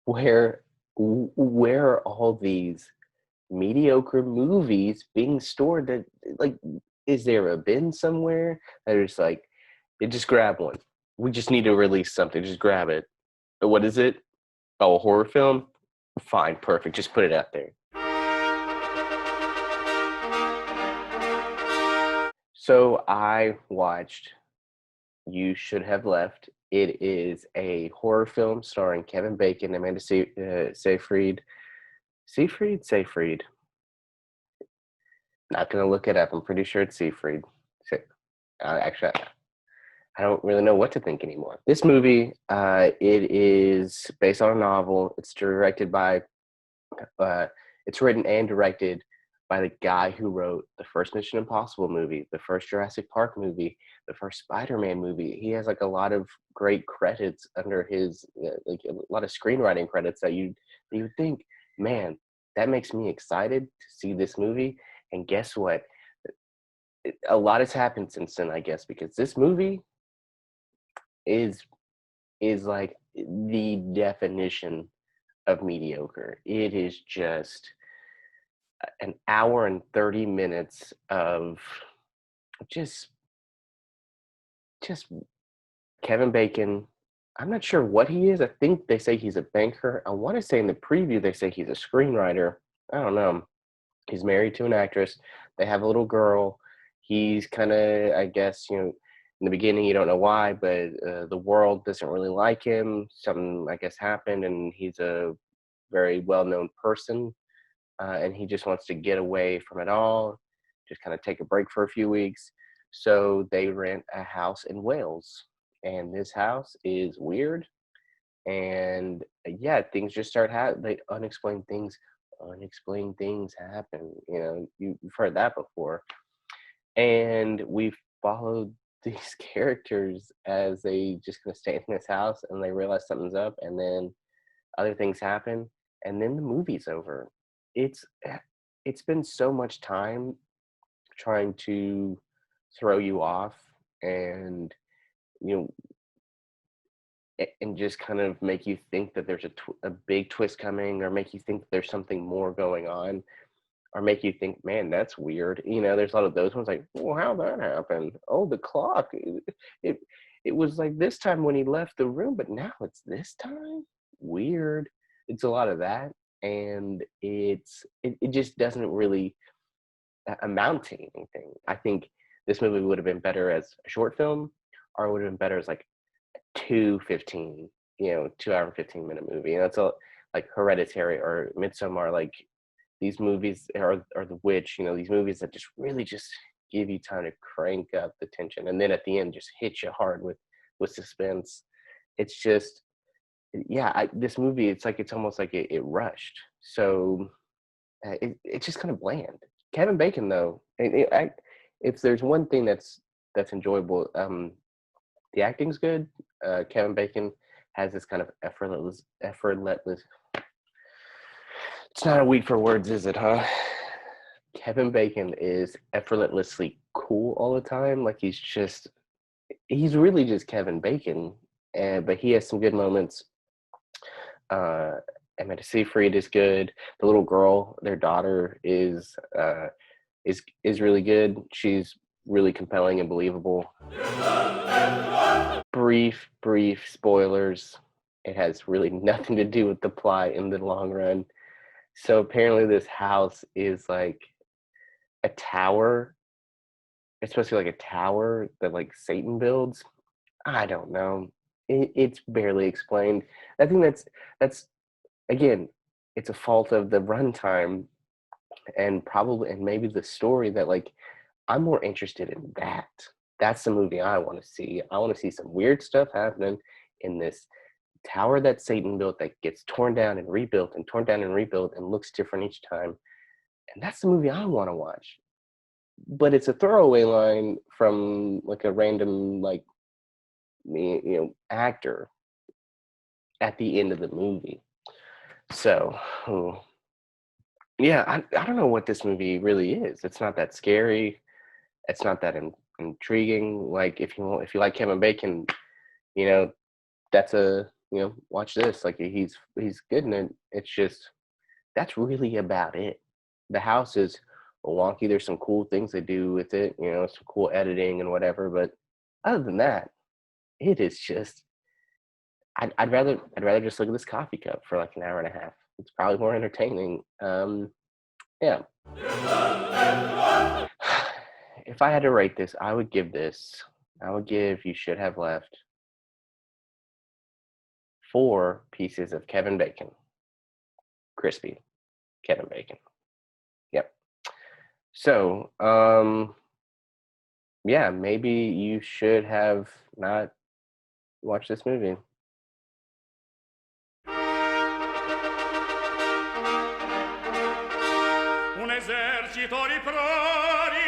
where where are all these mediocre movies being stored that like is there a bin somewhere that is like just grab one. We just need to release something. Just grab it. What is it? Oh, a horror film? Fine, perfect. Just put it out there. So I watched You Should Have Left. It is a horror film starring Kevin Bacon, Amanda Seyfried. Seyfried. Not gonna look it up. I'm pretty sure it's Seyfried. Actually, I don't really know what to think anymore. This movie, it is based on a novel. Uh, it's written and directed by the guy who wrote the first Mission Impossible movie, the first Jurassic Park movie, the first Spider-Man movie. He has like a lot of great credits under his, like a lot of screenwriting credits that you would think, man, that makes me excited to see this movie. And guess what? A lot has happened since then, I guess, because this movie is like the definition of mediocre. It is just an hour and 30 minutes of just just Kevin Bacon. I'm not sure what he is. I think they say he's a banker. I want to say in the preview they say he's a screenwriter. I don't know. He's married to an actress. They have a little girl. He's kind of, I guess, in the beginning you don't know why, but the world doesn't really like him. Something, I guess, happened, and he's a very well-known person, and he just wants to get away from it all, just kind of take a break for a few weeks. So they rent a house in Wales, and this house is weird. And yeah, things just start happening. Like unexplained things happen. You've heard that before. And we've followed these characters as they just kind of stay in this house, and they realize something's up, and then other things happen, and then the movie's over. It's it's been so much time trying to throw you off, and you know and just kind of make you think that there's a big twist coming, or make you think there's something more going on, or make you think, man, that's weird. There's a lot of those ones like, well, how that happened? Oh, the clock. It, it was like this time when he left the room, but now it's this time? Weird. It's a lot of that. And it just doesn't really amount to anything. I think this movie would have been better as a short film, or it would have been better as like 2:15, 2 hour and 15-minute movie. And that's like Hereditary or Midsommar, like these movies, or The Witch, these movies that just really just give you time to crank up the tension, and then at the end just hit you hard with suspense. It's just, yeah, this movie, it's almost like it rushed. So it's just kind of bland. Kevin Bacon, though, if there's one thing that's enjoyable, the acting's good. Kevin Bacon has this kind of effortless. It's not a week for words, is it, huh? Kevin Bacon is effortlessly cool all the time. Like he's really just Kevin Bacon, but he has some good moments. Amanda Seyfried is good. The little girl, their daughter, is really good. She's really compelling and believable. Brief spoilers. It has really nothing to do with the plot in the long run. So apparently this house is like a tower. It's supposed to be like a tower that like Satan builds. I don't know. It's barely explained. I think that's again, it's a fault of the runtime, and maybe the story, that like I'm more interested in that. That's the movie I want to see. I want to see some weird stuff happening in this tower that Satan built, that gets torn down and rebuilt and torn down and rebuilt and looks different each time. And that's the movie I want to watch. But it's a throwaway line from like a random actor at the end of the movie. So yeah, I don't know what this movie really is. It's not that scary. It's not that intriguing. Like if you like Kevin Bacon, that's a watch this. Like he's good in it. It's just that's really about it. The house is wonky. There's some cool things they do with it, some cool editing and whatever. But other than that, it is just I'd rather just look at this coffee cup for like an hour and a half. It's probably more entertaining. Yeah. If I had to rate this, I would give You Should Have Left 4 pieces of Kevin Bacon, crispy Kevin Bacon. Yep. So, yeah, maybe you should have not watched this movie. Un esercito di prodi